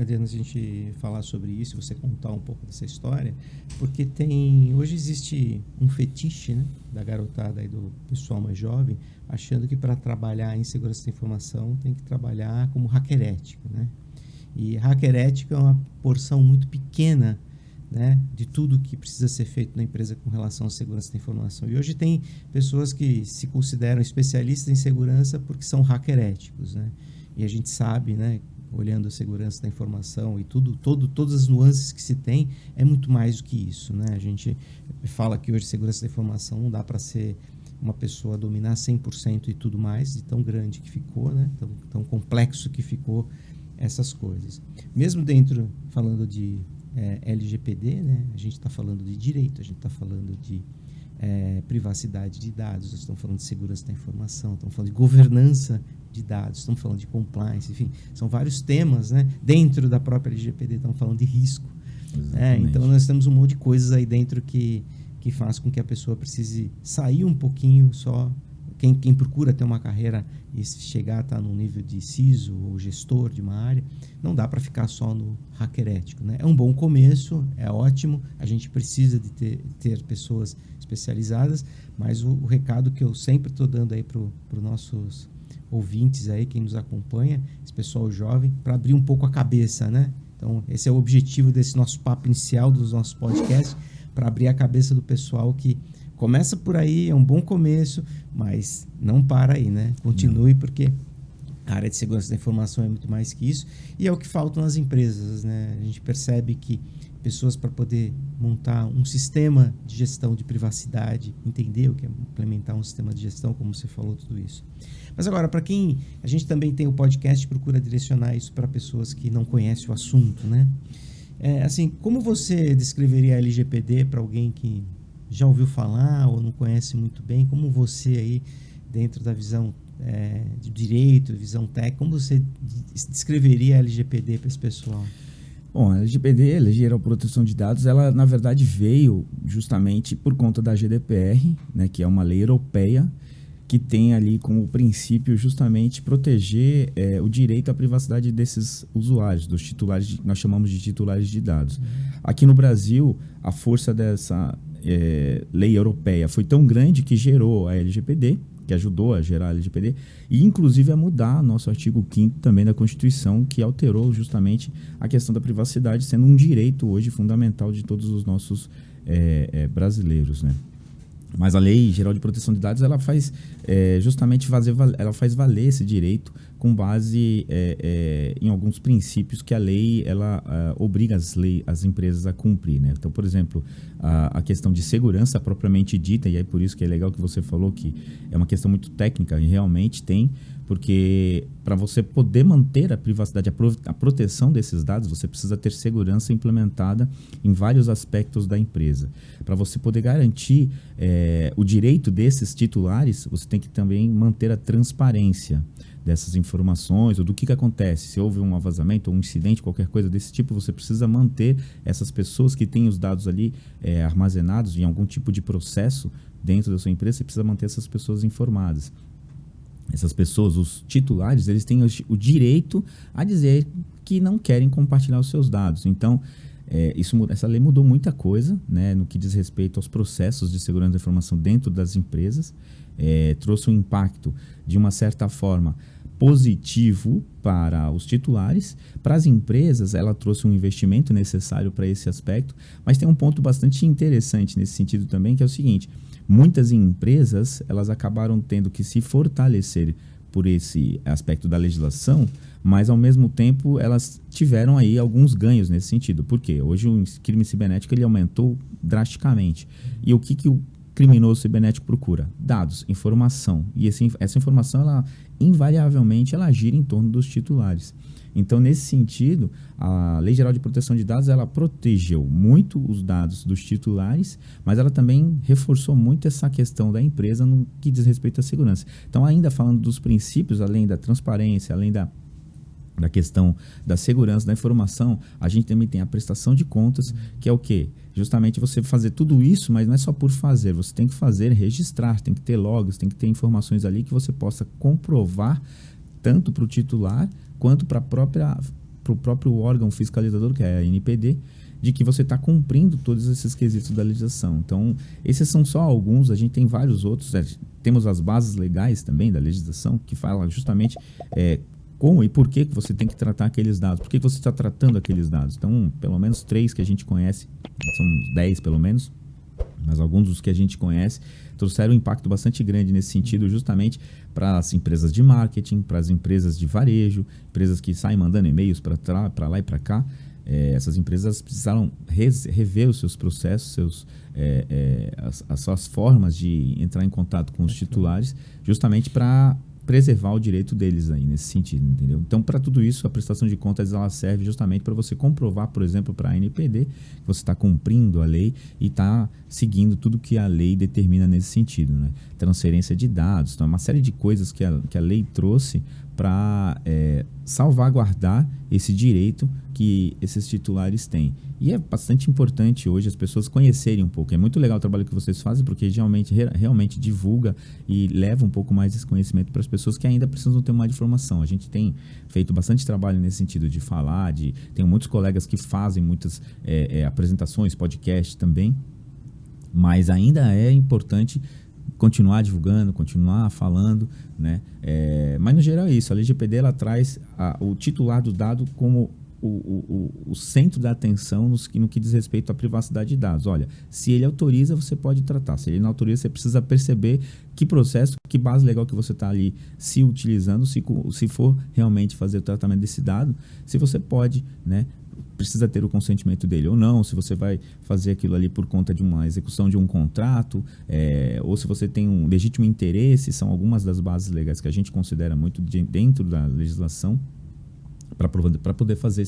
oportunidade antes de a gente falar sobre isso, você contar um pouco dessa história, porque hoje existe um fetiche, né, da garotada e do pessoal mais jovem, achando que para trabalhar em segurança da informação tem que trabalhar como hacker ético, né? E hacker ético é uma porção muito pequena, né, de tudo que precisa ser feito na empresa com relação à segurança da informação. E hoje tem pessoas que se consideram especialistas em segurança porque são hacker éticos, né? E a gente sabe, né, olhando a segurança da informação e todas as nuances que se tem, é muito mais do que isso, né? A gente fala que hoje segurança da informação não dá para ser uma pessoa dominar 100% e tudo mais, de tão grande que ficou, né? Tão complexo que ficou essas coisas. Mesmo dentro, falando de LGPD, né? A gente está falando de direito, a gente está falando de privacidade de dados, nós estamos falando de segurança da informação, estamos falando de governança de dados, estamos falando de compliance, enfim, são vários temas, né? Dentro da própria LGPD estamos falando de risco. Então nós temos um monte de coisas aí dentro que faz com que a pessoa precise sair um pouquinho só. Quem procura ter uma carreira e chegar a estar num nível de CISO ou gestor de uma área, não dá para ficar só no hacker ético, né? É um bom começo, é ótimo, a gente precisa de ter pessoas especializadas, mas o recado que eu sempre estou dando aí para os nossos ouvintes aí, quem nos acompanha, esse pessoal jovem, para abrir um pouco a cabeça, né? Então, esse é o objetivo desse nosso papo inicial dos nossos podcasts, para abrir a cabeça do pessoal que começa por aí, é um bom começo, mas não para aí, né? Continue, porque a área de segurança da informação é muito mais que isso, e é o que falta nas empresas, né? A gente percebe que pessoas, para poder montar um sistema de gestão de privacidade, entender o que é implementar um sistema de gestão, como você falou, tudo isso. Mas agora, para quem... A gente também tem o podcast, procura direcionar isso para pessoas que não conhecem o assunto, né? Assim, como você descreveria a LGPD para alguém que já ouviu falar ou não conhece muito bem? Como você aí, dentro da visão de direito, visão técnica, como você descreveria a LGPD para esse pessoal? Bom, a LGPD, a Lei Geral de Proteção de Dados, ela na verdade veio justamente por conta da GDPR, né, que é uma lei europeia que tem ali como princípio justamente proteger o direito à privacidade desses usuários, dos titulares, nós chamamos de titulares de dados. Aqui no Brasil, a força dessa lei europeia foi tão grande que gerou a LGPD, que ajudou a gerar a LGPD, e inclusive a mudar nosso artigo 5º também da Constituição, que alterou justamente a questão da privacidade, sendo um direito hoje fundamental de todos os nossos brasileiros, né? Mas a Lei Geral de Proteção de Dados, ela faz justamente ela faz valer esse direito com base em alguns princípios que a lei obriga as empresas a cumprir, né? Então, por exemplo, a questão de segurança propriamente dita, e é por isso que é legal que você falou que é uma questão muito técnica, e realmente tem, porque para você poder manter a privacidade, a proteção desses dados, você precisa ter segurança implementada em vários aspectos da empresa. Para você poder garantir o direito desses titulares, você tem que também manter a transparência dessas informações, ou do que acontece. Se houve um vazamento ou um incidente, qualquer coisa desse tipo, você precisa manter essas pessoas que têm os dados ali armazenados em algum tipo de processo dentro da sua empresa, você precisa manter essas pessoas informadas. Essas pessoas, os titulares, eles têm o direito a dizer que não querem compartilhar os seus dados. Então, essa lei mudou muita coisa, né, no que diz respeito aos processos de segurança da informação dentro das empresas. Trouxe um impacto, de uma certa forma, positivo para os titulares. Para as empresas, ela trouxe um investimento necessário para esse aspecto, mas tem um ponto bastante interessante nesse sentido também, que é o seguinte: muitas empresas, elas acabaram tendo que se fortalecer por esse aspecto da legislação, mas ao mesmo tempo elas tiveram aí alguns ganhos nesse sentido. Por quê? Hoje o crime cibernético ele aumentou drasticamente. E o que o criminoso cibernético procura? Dados, informação. E essa informação, ela invariavelmente, ela gira em torno dos titulares. Então, nesse sentido, a Lei Geral de Proteção de Dados, ela protegeu muito os dados dos titulares, mas ela também reforçou muito essa questão da empresa no que diz respeito à segurança. Então, ainda falando dos princípios, além da transparência, além da questão da segurança da informação, a gente também tem a prestação de contas, que é o quê? Justamente você fazer tudo isso, mas não é só por fazer, você tem que fazer, registrar, tem que ter logs, tem que ter informações ali que você possa comprovar tanto para o titular quanto para o para o próprio órgão fiscalizador, que é a ANPD, de que você está cumprindo todos esses quesitos da legislação. Então, esses são só alguns, a gente tem vários outros. Temos as bases legais também da legislação, que fala justamente como e por que você tem que tratar aqueles dados, por que você está tratando aqueles dados. Então, pelo menos 3 que a gente conhece, são 10 pelo menos, mas alguns dos que a gente conhece trouxeram um impacto bastante grande nesse sentido, justamente para as empresas de marketing, para as empresas de varejo, empresas que saem mandando e-mails para lá e para cá. Essas empresas precisaram rever os seus processos, as suas formas de entrar em contato com os titulares, justamente para preservar o direito deles aí nesse sentido, entendeu? Então, para tudo isso, a prestação de contas ela serve justamente para você comprovar, por exemplo, para a ANPD, que você está cumprindo a lei e está seguindo tudo que a lei determina nesse sentido, né? Transferência de dados, então, uma série de coisas que a lei trouxe para salvaguardar esse direito que esses titulares têm. E é bastante importante hoje as pessoas conhecerem um pouco. É muito legal o trabalho que vocês fazem, porque realmente divulga e leva um pouco mais esse conhecimento para as pessoas que ainda precisam ter mais informação. A gente tem feito bastante trabalho nesse sentido de falar, tem muitos colegas que fazem muitas apresentações, podcast também, mas ainda é importante continuar divulgando, continuar falando, né? Mas no geral é isso, a LGPD ela traz o titular do dado como o centro da atenção no que diz respeito à privacidade de dados. Olha, se ele autoriza, você pode tratar. Se ele não autoriza, você precisa perceber que processo, que base legal que você está ali se utilizando, se for realmente fazer o tratamento desse dado, se você pode, né? Precisa ter o consentimento dele ou não, se você vai fazer aquilo ali por conta de uma execução de um contrato, ou se você tem um legítimo interesse, são algumas das bases legais que a gente considera muito dentro da legislação para poder fazer esse